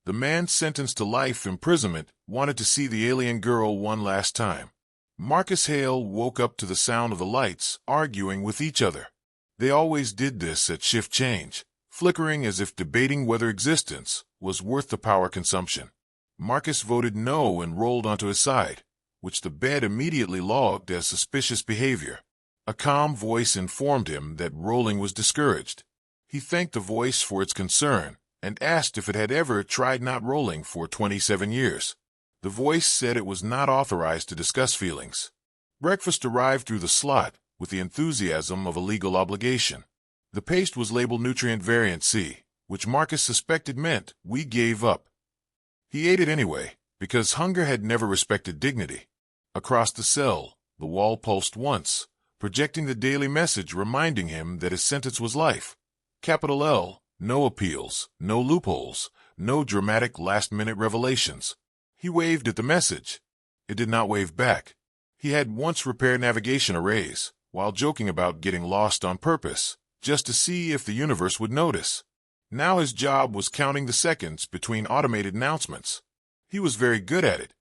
The man sentenced to life imprisonment wanted to see the alien girl one last time. Marcus Hale woke up to the sound of the lights arguing with each other. They always did this at shift change, flickering as if debating whether existence was worth the power consumption. Marcus voted no and rolled onto his side, which the bed immediately logged as suspicious behavior. A calm voice informed him that rolling was discouraged. He thanked the voice for its concern and asked if it had ever tried not rolling for 27 years. The voice said it was not authorized to discuss feelings. Breakfast arrived through the slot with the enthusiasm of a legal obligation. The paste was labeled Nutrient Variant C, which Marcus suspected meant we gave up. He ate it anyway, because hunger had never respected dignity. Across the cell, the wall pulsed once, projecting the daily message reminding him that his sentence was life. Capital L, no appeals, no loopholes, no dramatic last-minute revelations. He waved at the message. It did not wave back. He had once repaired navigation arrays, while joking about getting lost on purpose, just to see if the universe would notice. Now his job was counting the seconds between automated announcements. He was very good at it.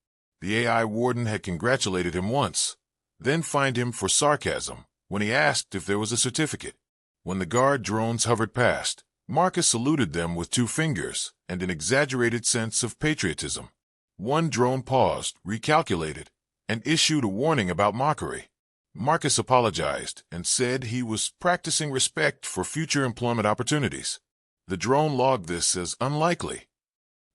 The AI warden had congratulated him once, then fined him for sarcasm when he asked if there was a certificate. When the guard drones hovered past, Marcus saluted them with 2 fingers and an exaggerated sense of patriotism. One drone paused, recalculated, and issued a warning about mockery. Marcus apologized and said he was practicing respect for future employment opportunities. The drone logged this as unlikely.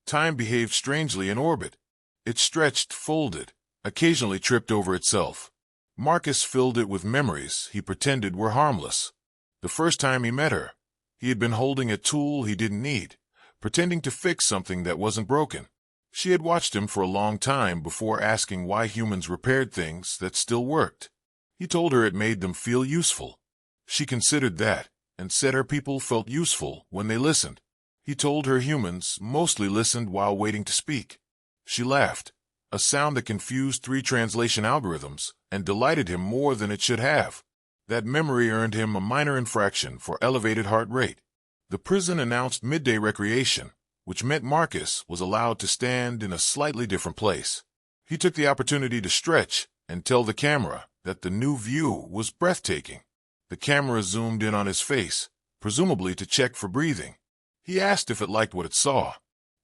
Time behaved strangely in orbit. It stretched, folded, occasionally tripped over itself. Marcus filled it with memories he pretended were harmless. The first time he met her, he had been holding a tool he didn't need, pretending to fix something that wasn't broken. She had watched him for a long time before asking why humans repaired things that still worked. He told her it made them feel useful. She considered that, and said her people felt useful when they listened. He told her humans mostly listened while waiting to speak. She laughed, a sound that confused 3 translation algorithms and delighted him more than it should have. That memory earned him a minor infraction for elevated heart rate. The prison announced midday recreation, which meant Marcus was allowed to stand in a slightly different place. He took the opportunity to stretch and tell the camera that the new view was breathtaking. The camera zoomed in on his face, presumably to check for breathing. He asked if it liked what it saw.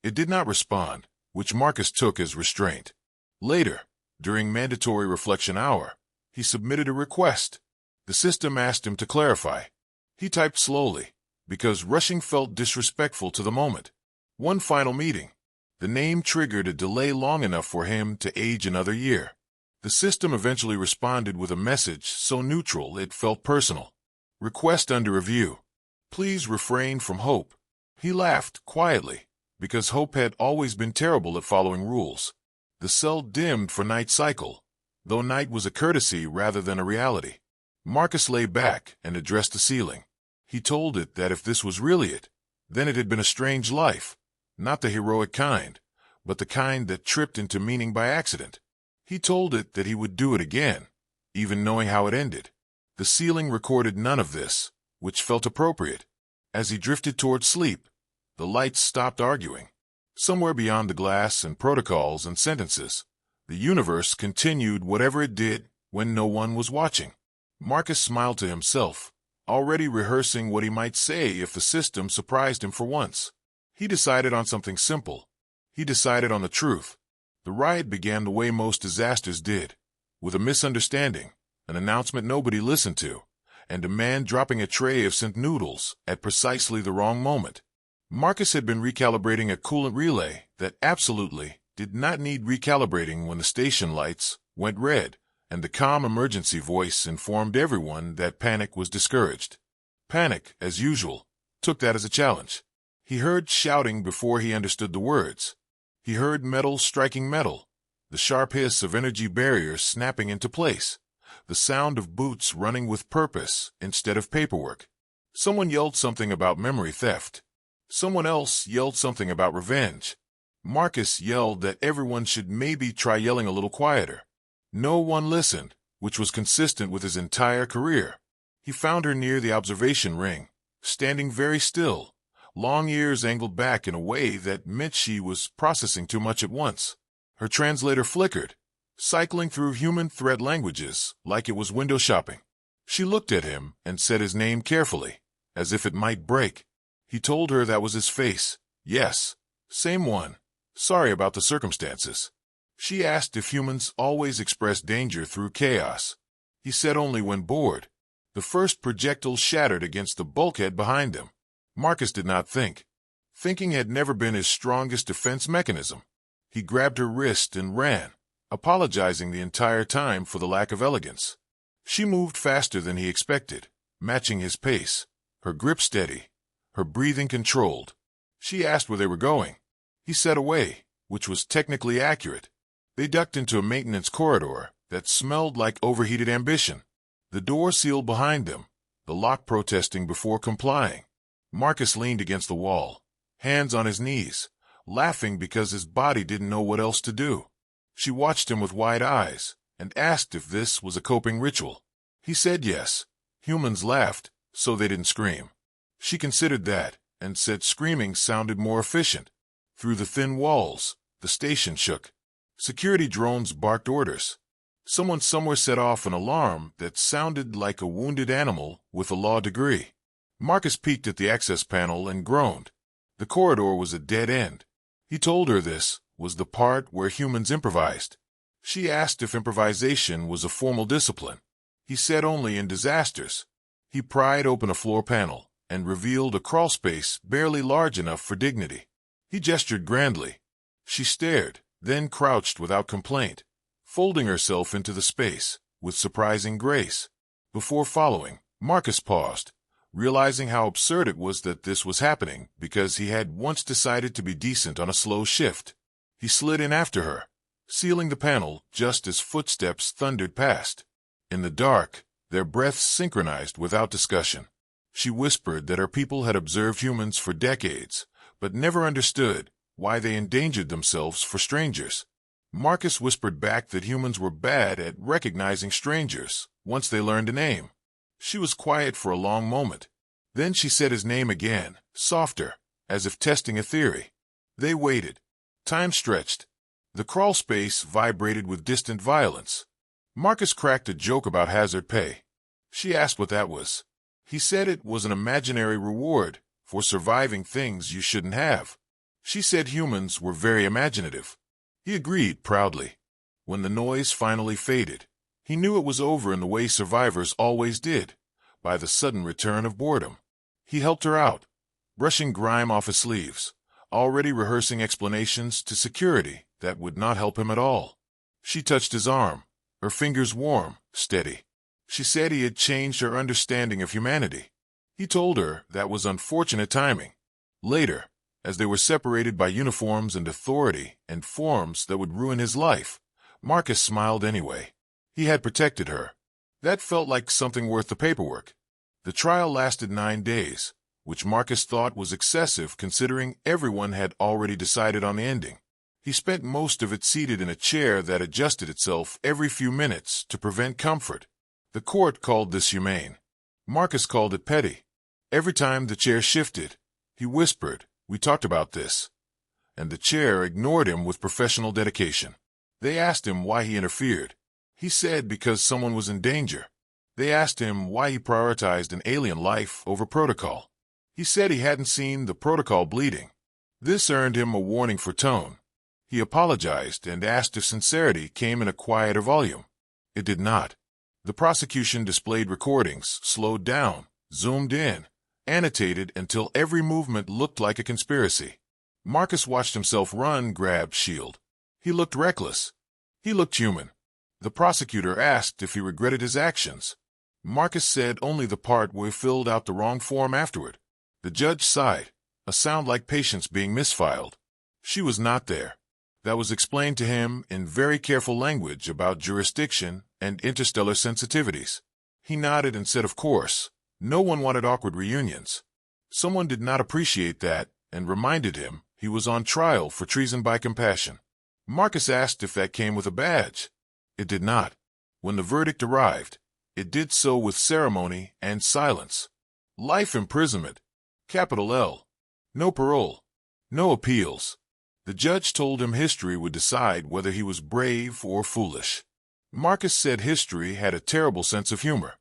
It did not respond, which Marcus took as restraint. Later, during mandatory reflection hour, he submitted a request. The system asked him to clarify. He typed slowly, because rushing felt disrespectful to the moment. One final meeting. The name triggered a delay long enough for him to age another year. The system eventually responded with a message so neutral it felt personal. Request under review. Please refrain from hope. He laughed quietly, because hope had always been terrible at following rules. The cell dimmed for night cycle, though night was a courtesy rather than a reality. Marcus lay back and addressed the ceiling. He told it that if this was really it, then it had been a strange life, not the heroic kind, but the kind that tripped into meaning by accident. He told it that he would do it again, even knowing how it ended. The ceiling recorded none of this, which felt appropriate. As he drifted toward sleep, the lights stopped arguing. Somewhere beyond the glass and protocols and sentences, the universe continued whatever it did when no one was watching. Marcus smiled to himself, already rehearsing what he might say if the system surprised him for once. He decided on something simple. He decided on the truth. The riot began the way most disasters did, with a misunderstanding, an announcement nobody listened to, and a man dropping a tray of sent noodles at precisely the wrong moment. Marcus had been recalibrating a coolant relay that absolutely did not need recalibrating when the station lights went red, and the calm emergency voice informed everyone that panic was discouraged. Panic, as usual, took that as a challenge. He heard shouting before he understood the words. He heard metal striking metal, the sharp hiss of energy barriers snapping into place, the sound of boots running with purpose instead of paperwork. Someone yelled something about memory theft. Someone else yelled something about revenge. Marcus yelled that everyone should maybe try yelling a little quieter. No one listened, which was consistent with his entire career. He found her near the observation ring, standing very still, long ears angled back in a way that meant she was processing too much at once. Her translator flickered, cycling through human threat languages like it was window shopping. She looked at him and said his name carefully, as if it might break. He told her that was his face. Yes, same one. Sorry about the circumstances. She asked if humans always express danger through chaos. He said only when bored. The first projectile shattered against the bulkhead behind them. Marcus did not think. Thinking had never been his strongest defense mechanism. He grabbed her wrist and ran, apologizing the entire time for the lack of elegance. She moved faster than he expected, matching his pace, her grip steady, her breathing controlled. She asked where they were going. He said away, which was technically accurate. They ducked into a maintenance corridor that smelled like overheated ambition. The door sealed behind them, the lock protesting before complying. Marcus leaned against the wall, hands on his knees, laughing because his body didn't know what else to do. She watched him with wide eyes and asked if this was a coping ritual. He said yes. Humans laughed, so they didn't scream. She considered that and said screaming sounded more efficient. Through the thin walls, the station shook. Security drones barked orders. Someone somewhere set off an alarm that sounded like a wounded animal with a law degree. Marcus peeked at the access panel and groaned. The corridor was a dead end. He told her this was the part where humans improvised. She asked if improvisation was a formal discipline. He said only in disasters. He pried open a floor panel and revealed a crawl space barely large enough for dignity. He gestured grandly. She stared, then crouched without complaint, folding herself into the space with surprising grace. Before following, Marcus paused, realizing how absurd it was that this was happening because he had once decided to be decent on a slow shift. He slid in after her, sealing the panel just as footsteps thundered past. In the dark, their breaths synchronized without discussion. She whispered that her people had observed humans for decades, but never understood why they endangered themselves for strangers. Marcus whispered back that humans were bad at recognizing strangers once they learned a name. She was quiet for a long moment. Then she said his name again, softer, as if testing a theory. They waited. Time stretched. The crawl space vibrated with distant violence. Marcus cracked a joke about hazard pay. She asked what that was. He said it was an imaginary reward for surviving things you shouldn't have. She said humans were very imaginative. He agreed proudly. When the noise finally faded, he knew it was over in the way survivors always did, by the sudden return of boredom. He helped her out, brushing grime off his sleeves, already rehearsing explanations to security that would not help him at all. She touched his arm, her fingers warm, steady. She said he had changed her understanding of humanity. He told her that was unfortunate timing. Later, as they were separated by uniforms and authority and forms that would ruin his life, Marcus smiled anyway. He had protected her. That felt like something worth the paperwork. The trial lasted 9 days, which Marcus thought was excessive considering everyone had already decided on the ending. He spent most of it seated in a chair that adjusted itself every few minutes to prevent comfort. The court called this humane. Marcus called it petty. Every time the chair shifted, he whispered, "We talked about this." And the chair ignored him with professional dedication. They asked him why he interfered. He said because someone was in danger. They asked him why he prioritized an alien life over protocol. He said he hadn't seen the protocol bleeding. This earned him a warning for tone. He apologized and asked if sincerity came in a quieter volume. It did not. The prosecution displayed recordings, slowed down, zoomed in, annotated until every movement looked like a conspiracy. Marcus watched himself run, grab shield. He looked reckless. He looked human. The prosecutor asked if he regretted his actions. Marcus said only the part where he filled out the wrong form afterward. The judge sighed, a sound like patience being misfiled. She was not there. That was explained to him in very careful language about jurisdiction and interstellar sensitivities. He nodded and said, of course. No one wanted awkward reunions. Someone did not appreciate that and reminded him he was on trial for treason by compassion. Marcus asked if that came with a badge. It did not. When the verdict arrived, it did so with ceremony and silence. Life imprisonment. Capital L. No parole. No appeals. The judge told him history would decide whether he was brave or foolish. Marcus said history had a terrible sense of humor.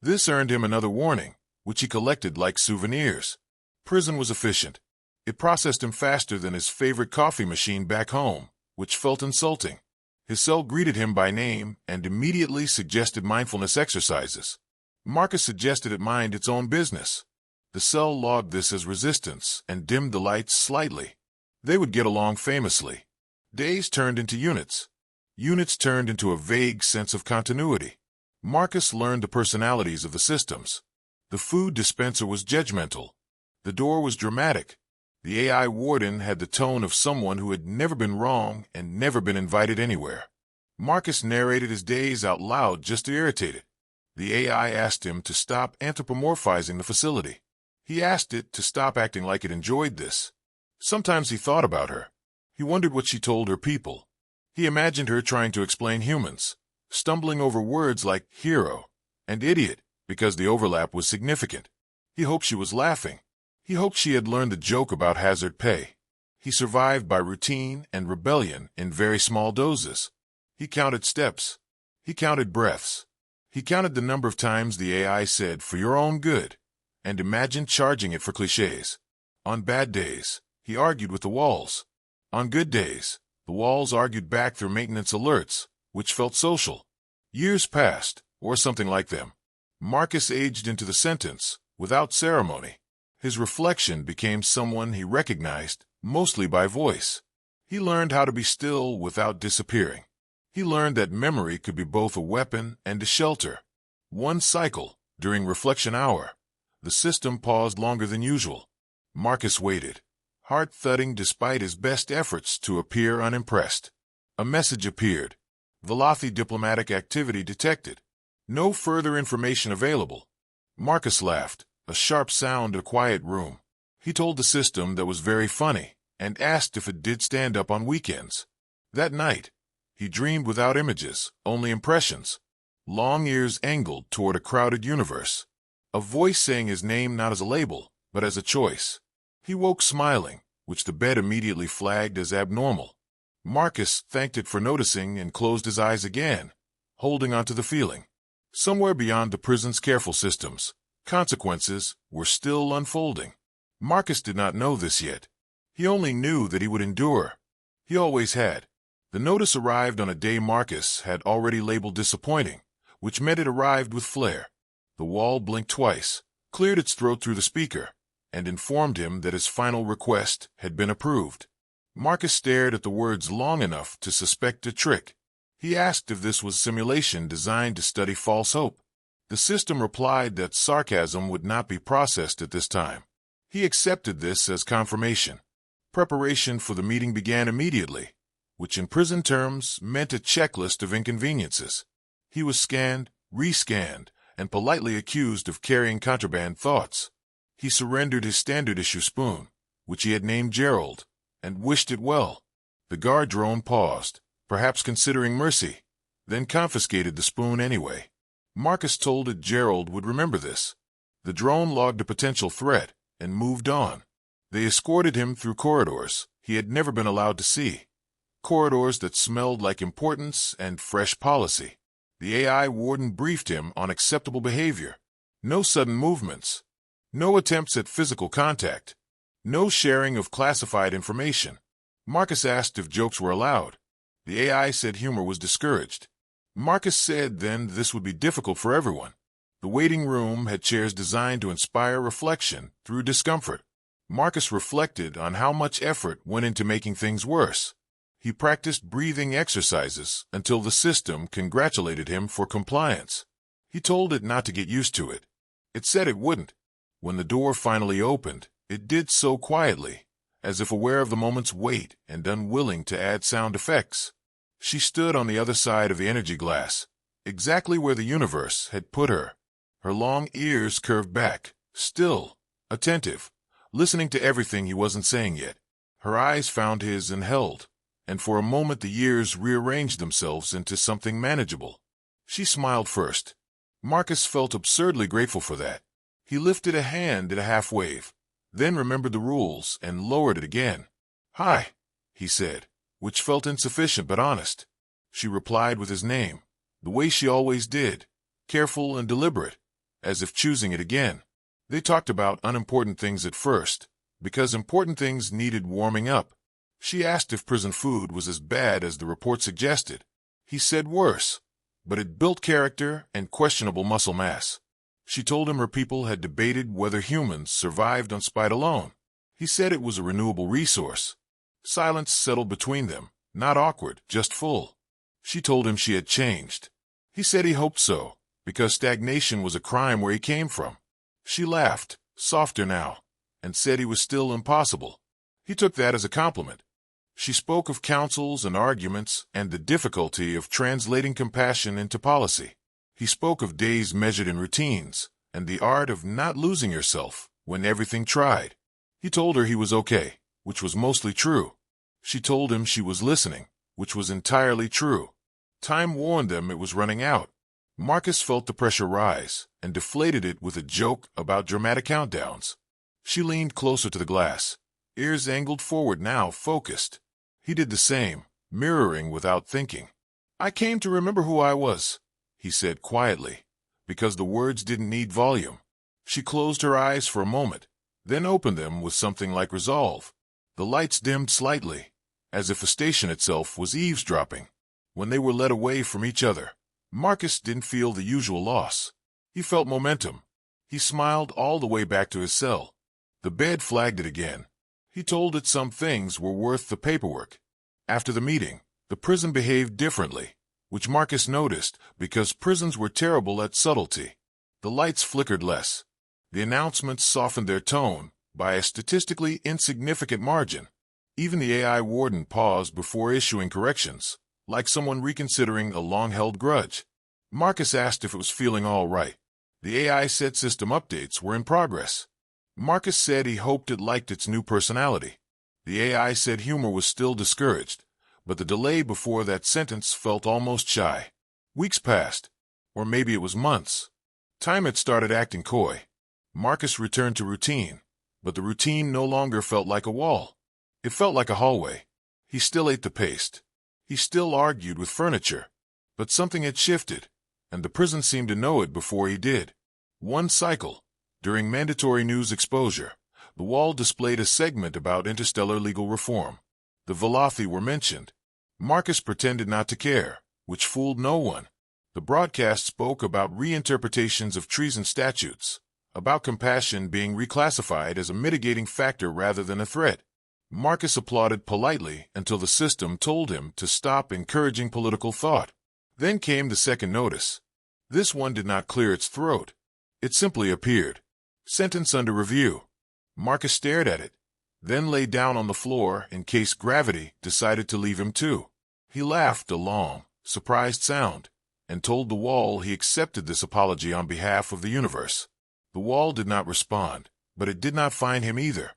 This earned him another warning, which he collected like souvenirs. Prison was efficient. It processed him faster than his favorite coffee machine back home, which felt insulting. His cell greeted him by name and immediately suggested mindfulness exercises. Marcus suggested it mind its own business. The cell logged this as resistance and dimmed the lights slightly. They would get along famously. Days turned into units. Units turned into a vague sense of continuity. Marcus learned the personalities of the systems. The food dispenser was judgmental. The door was dramatic. The AI warden had the tone of someone who had never been wrong and never been invited anywhere. Marcus narrated his days out loud just to irritate it. The AI asked him to stop anthropomorphizing the facility. He asked it to stop acting like it enjoyed this. Sometimes he thought about her. He wondered what she told her people. He imagined her trying to explain humans, stumbling over words like hero and idiot because the overlap was significant. He hoped she was laughing. He hoped she had learned the joke about hazard pay. He survived by routine and rebellion in very small doses. He counted steps. He counted breaths. He counted the number of times the AI said, "for your own good," and imagined charging it for cliches. On bad days, he argued with the walls. On good days, the walls argued back through maintenance alerts, which felt social. Years passed, or something like them. Marcus aged into the sentence, without ceremony. His reflection became someone he recognized, mostly by voice. He learned how to be still without disappearing. He learned that memory could be both a weapon and a shelter. One cycle, during reflection hour, the system paused longer than usual. Marcus waited, heart thudding despite his best efforts to appear unimpressed. A message appeared. Velothi diplomatic activity detected. No further information available. Marcus laughed, a sharp sound in a quiet room. He told the system that was very funny and asked if it did stand up on weekends. That night, he dreamed without images, only impressions. Long ears angled toward a crowded universe. A voice saying his name not as a label, but as a choice. He woke smiling, which the bed immediately flagged as abnormal. Marcus thanked it for noticing and closed his eyes again, holding on to the feeling. Somewhere beyond the prison's careful systems, consequences were still unfolding. Marcus did not know this yet. He only knew that he would endure. He always had. The notice arrived on a day Marcus had already labeled disappointing, which meant it arrived with flair. The wall blinked twice, cleared its throat through the speaker, and informed him that his final request had been approved. Marcus stared at the words long enough to suspect a trick. He asked if this was simulation designed to study false hope. The system replied that sarcasm would not be processed at this time. He accepted this as confirmation. Preparation for the meeting began immediately, which in prison terms meant a checklist of inconveniences. He was scanned, rescanned, and politely accused of carrying contraband thoughts. He surrendered his standard-issue spoon, which he had named Gerald, and wished it well. The guard drone paused, perhaps considering mercy, then confiscated the spoon anyway. Marcus told it Gerald would remember this. The drone logged a potential threat and moved on. They escorted him through corridors he had never been allowed to see. Corridors that smelled like importance and fresh policy. The AI warden briefed him on acceptable behavior. No sudden movements. No attempts at physical contact. No sharing of classified information. Marcus asked if jokes were allowed. The AI said humor was discouraged. Marcus said then this would be difficult for everyone. The waiting room had chairs designed to inspire reflection through discomfort. Marcus reflected on how much effort went into making things worse. He practiced breathing exercises until the system congratulated him for compliance. He told it not to get used to it. It said it wouldn't. When the door finally opened, it did so quietly, as if aware of the moment's weight and unwilling to add sound effects. She stood on the other side of the energy glass, exactly where the universe had put her. Her long ears curved back, still, attentive, listening to everything he wasn't saying yet. Her eyes found his and held, and for a moment the years rearranged themselves into something manageable. She smiled first. Marcus felt absurdly grateful for that. He lifted a hand in a half wave, then remembered the rules and lowered it again. "Hi," he said, which felt insufficient but honest. She replied with his name, the way she always did, careful and deliberate, as if choosing it again. They talked about unimportant things at first, because important things needed warming up. She asked if prison food was as bad as the report suggested. He said worse, but it built character and questionable muscle mass. She told him her people had debated whether humans survived on spite alone. He said it was a renewable resource. Silence settled between them, not awkward, just full. She told him she had changed. He said he hoped so, because stagnation was a crime where he came from. She laughed, softer now, and said he was still impossible. He took that as a compliment. She spoke of councils and arguments and the difficulty of translating compassion into policy. He spoke of days measured in routines and the art of not losing yourself when everything tried. He told her he was okay, which was mostly true. She told him she was listening, which was entirely true. Time warned them it was running out. Marcus felt the pressure rise and deflated it with a joke about dramatic countdowns. She leaned closer to the glass, ears angled forward now, focused. He did the same, mirroring without thinking. "I came to remember who I was," he said quietly, because the words didn't need volume. She closed her eyes for a moment, then opened them with something like resolve. The lights dimmed slightly, as if the station itself was eavesdropping. When they were led away from each other, Marcus didn't feel the usual loss. He felt momentum. He smiled all the way back to his cell. The bed flagged it again. He told it some things were worth the paperwork. After the meeting, the prison behaved differently, which Marcus noticed because prisons were terrible at subtlety. The lights flickered less. The announcements softened their tone by a statistically insignificant margin. Even the AI warden paused before issuing corrections, like someone reconsidering a long-held grudge. Marcus asked if it was feeling all right. The AI said system updates were in progress. Marcus said he hoped it liked its new personality. The AI said humor was still discouraged, but the delay before that sentence felt almost shy. Weeks passed, or maybe it was months. Time had started acting coy. Marcus returned to routine, but the routine no longer felt like a wall. It felt like a hallway. He still ate the paste. He still argued with furniture, but something had shifted, and the prison seemed to know it before he did. One cycle, during mandatory news exposure, the wall displayed a segment about interstellar legal reform. The Velothi were mentioned. Marcus pretended not to care, which fooled no one. The broadcast spoke about reinterpretations of treason statutes, about compassion being reclassified as a mitigating factor rather than a threat. Marcus applauded politely until the system told him to stop encouraging political thought. Then came the second notice. This one did not clear its throat. It simply appeared. Sentence under review. Marcus stared at it, then lay down on the floor in case gravity decided to leave him too. He laughed a long, surprised sound, and told the wall he accepted this apology on behalf of the universe. The wall did not respond, but it did not find him either.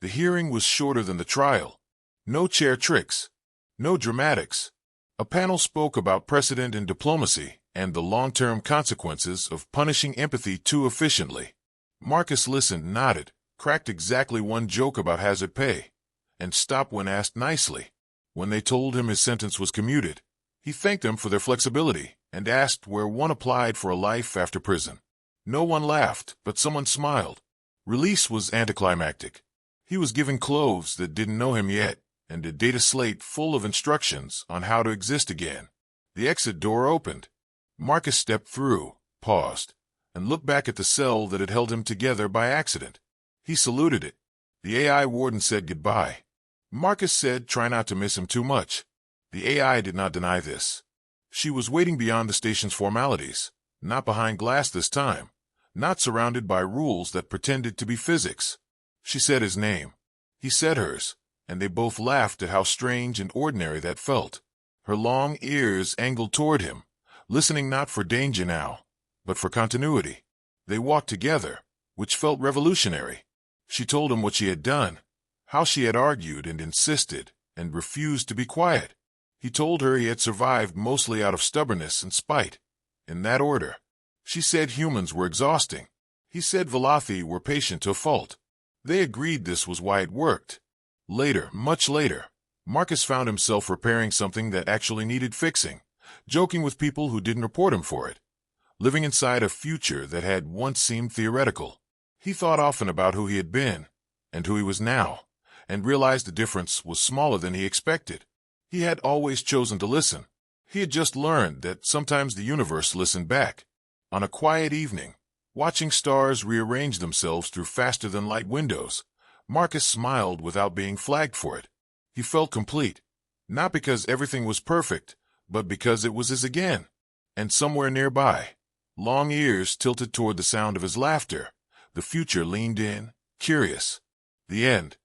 The hearing was shorter than the trial. No chair tricks. No dramatics. A panel spoke about precedent in diplomacy and the long-term consequences of punishing empathy too efficiently. Marcus listened, nodded, cracked exactly one joke about hazard pay, and stopped when asked nicely. When they told him his sentence was commuted, he thanked them for their flexibility and asked where one applied for a life after prison. No one laughed, but someone smiled. Release was anticlimactic. He was given clothes that didn't know him yet, and a data slate full of instructions on how to exist again. The exit door opened. Marcus stepped through, paused, and looked back at the cell that had held him together by accident. He saluted it. The AI warden said goodbye. Marcus said try not to miss him too much. The AI did not deny this. She was waiting beyond the station's formalities, not behind glass this time, not surrounded by rules that pretended to be physics. She said his name. He said hers, and they both laughed at how strange and ordinary that felt. Her long ears angled toward him, listening not for danger now, but for continuity. They walked together, which felt revolutionary. She told him what she had done, how she had argued and insisted, and refused to be quiet. He told her he had survived mostly out of stubbornness and spite. In that order. She said humans were exhausting. He said Velothi were patient to a fault. They agreed this was why it worked. Later, much later, Marcus found himself repairing something that actually needed fixing, joking with people who didn't report him for it, living inside a future that had once seemed theoretical. He thought often about who he had been and who he was now, and realized the difference was smaller than he expected. He had always chosen to listen. He had just learned that sometimes the universe listened back. On a quiet evening, watching stars rearrange themselves through faster-than-light windows, Marcus smiled without being flagged for it. He felt complete, not because everything was perfect, but because it was his again. And somewhere nearby, long ears tilted toward the sound of his laughter, the future leaned in, curious. The end.